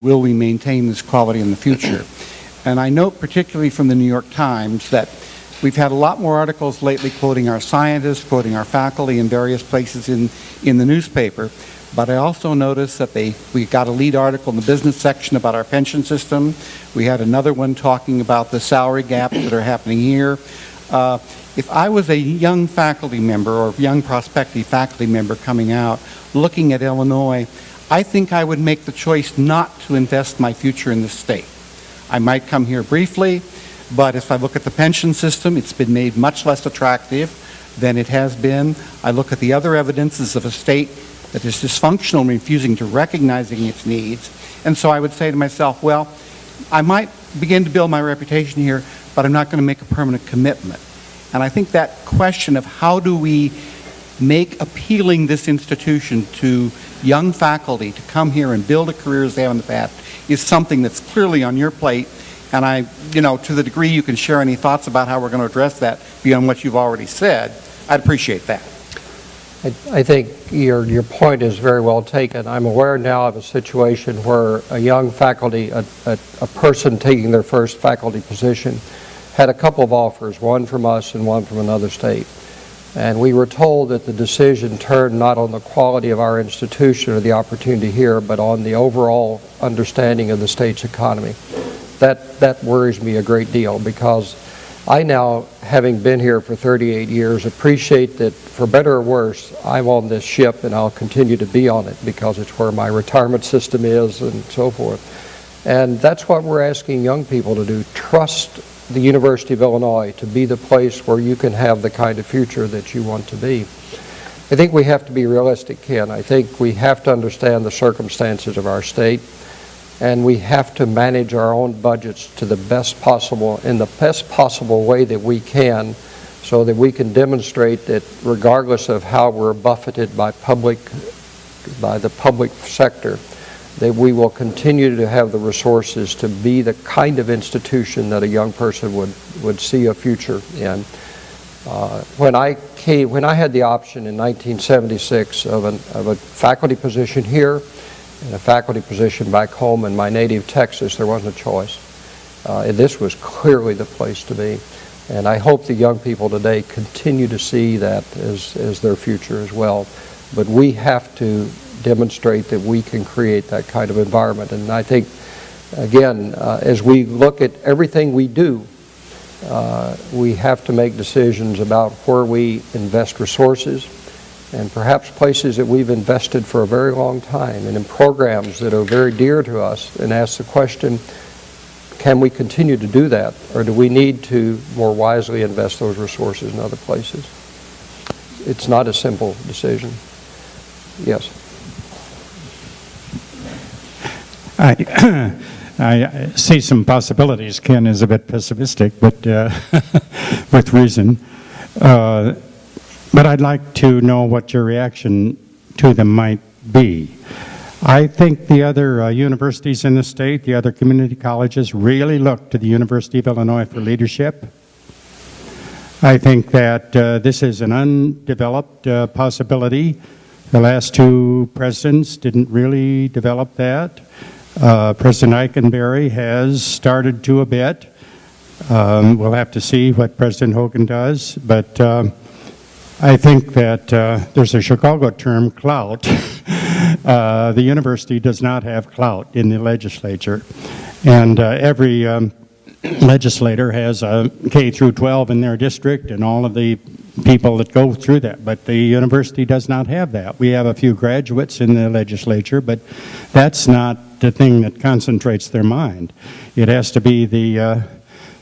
will we maintain this quality in the future? And I note particularly from the New York Times that we've had a lot more articles lately quoting our scientists, quoting our faculty in various places in the newspaper. But I also noticed that we got a lead article in the business section about our pension system. We had another one talking about the salary gaps that are happening here. If I was a young faculty member or young prospective faculty member coming out looking at Illinois, I think I would make the choice not to invest my future in this state. I might come here briefly, but if I look at the pension system, it's been made much less attractive than it has been. I look at the other evidences of a state that is dysfunctional and refusing to recognizing its needs. And so I would say to myself, well, I might begin to build my reputation here, but I'm not going to make a permanent commitment. And I think that question of how do we make appealing this institution to young faculty to come here and build a career as they have in the past is something that's clearly on your plate. And to the degree you can share any thoughts about how we're going to address that beyond what you've already said, I'd appreciate that. I think your point is very well taken. I'm aware now of a situation where a young faculty, a person taking their first faculty position, had a couple of offers, one from us and one from another state. And we were told that the decision turned not on the quality of our institution or the opportunity here, but on the overall understanding of the state's economy. That worries me a great deal, because I now, having been here for 38 years, appreciate that for better or worse, I'm on this ship and I'll continue to be on it because it's where my retirement system is and so forth. And that's what we're asking young people to do. Trust the University of Illinois to be the place where you can have the kind of future that you want to be. I think we have to be realistic, Ken. I think we have to understand the circumstances of our state, and we have to manage our own budgets to the best possible, in the best possible way that we can, so that we can demonstrate that regardless of how we're buffeted by the public sector, that we will continue to have the resources to be the kind of institution that a young person would see a future in. When I had the option in 1976 of a faculty position here and a faculty position back home in my native Texas, there wasn't a choice. And this was clearly the place to be. And I hope the young people today continue to see that as their future as well. But we have to demonstrate that we can create that kind of environment. And I think, again, as we look at everything we do, we have to make decisions about where we invest resources, and perhaps places that we've invested for a very long time, and in programs that are very dear to us, and ask the question, can we continue to do that, or do we need to more wisely invest those resources in other places? It's not a simple decision. Yes. I see some possibilities. Ken is a bit pessimistic, but with reason. But I'd like to know what your reaction to them might be. I think the other universities in the state, the other community colleges, really look to the University of Illinois for leadership. I think that this is an undeveloped possibility. The last two presidents didn't really develop that. President Eikenberry has started to a bit. We'll have to see what President Hogan does, but I think that there's a Chicago term, clout. The university does not have clout in the legislature, and every legislator has a K through 12 in their district and all of the people that go through that, but the university does not have that. We have a few graduates in the legislature, but that's not the thing that concentrates their mind. It has to be the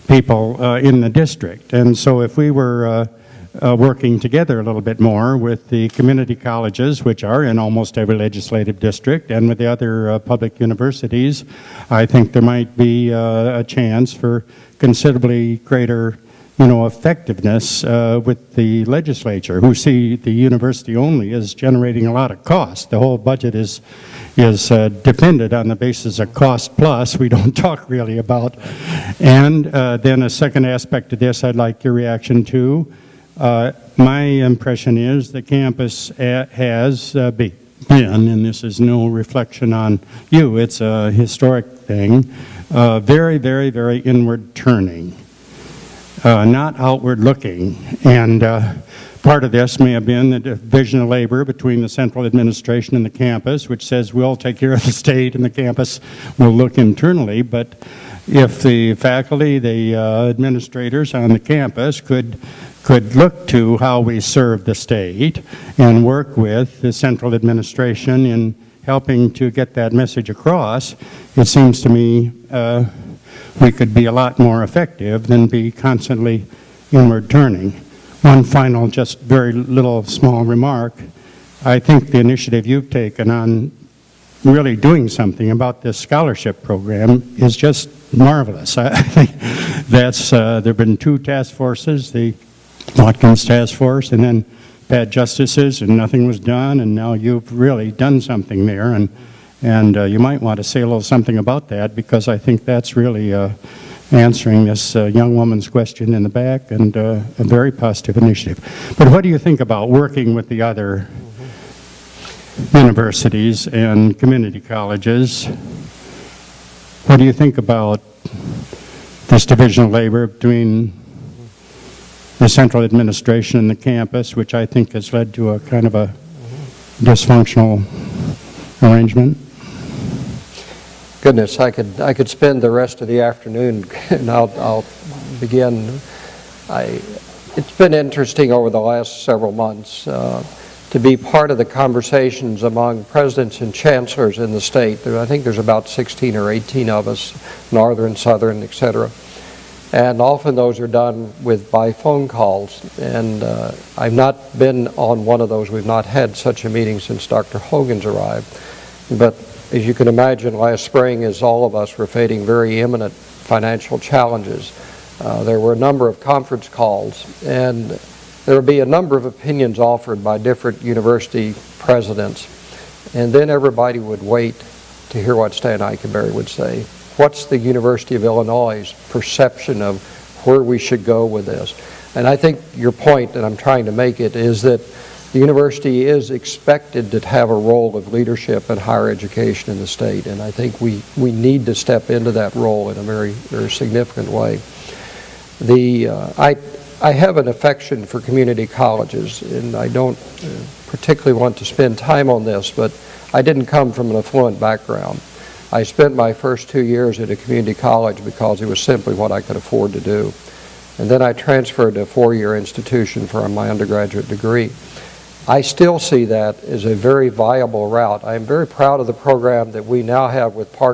people in the district. And so if we were working together a little bit more with the community colleges, which are in almost every legislative district, and with the other public universities, I think there might be a chance for considerably greater effectiveness with the legislature, who see the university only as generating a lot of cost. The whole budget is defended on the basis of cost plus. We don't talk really about. And then a second aspect to this I'd like your reaction to. My impression is the campus has been, and this is no reflection on you, it's a historic thing, very, very, very inward turning, not outward looking. And part of this may have been the division of labor between the central administration and the campus, which says we'll take care of the state and the campus will look internally. But if the faculty, the administrators on the campus could look to how we serve the state and work with the central administration in helping to get that message across, it seems to me we could be a lot more effective than be constantly inward turning. One final, just very little small remark. I think the initiative you've taken on really doing something about this scholarship program is just marvelous. I think that's, there have been 2 task forces, the Watkins Task Force and then bad justices, and nothing was done, and now you've really done something there, and you might want to say a little something about that, because I think that's really answering this young woman's question in the back, and a very positive initiative. But what do you think about working with the other universities and community colleges? What do you think about this division of labor between the central administration and the campus, which I think has led to a kind of a dysfunctional arrangement? Goodness, I could spend the rest of the afternoon, and I'll begin. It's been interesting over the last several months to be part of the conversations among presidents and chancellors in the state. I think there's about 16 or 18 of us, northern, southern, et cetera. And often those are done by phone calls. And I've not been on one of those. We've not had such a meeting since Dr. Hogan's arrived. But as you can imagine, last spring, as all of us were facing very imminent financial challenges, there were a number of conference calls, and there would be a number of opinions offered by different university presidents. And then everybody would wait to hear what Stan Eikenberry would say. What's the University of Illinois' perception of where we should go with this? And I think your point, and I'm trying to make it, is that the university is expected to have a role of leadership in higher education in the state, and I think we need to step into that role in a very, very significant way. I have an affection for community colleges, and I don't particularly want to spend time on this, but I didn't come from an affluent background. I spent my first 2 years at a community college because it was simply what I could afford to do. And then I transferred to a 4-year institution for my undergraduate degree. I still see that as a very viable route. I am very proud of the program that we now have with Park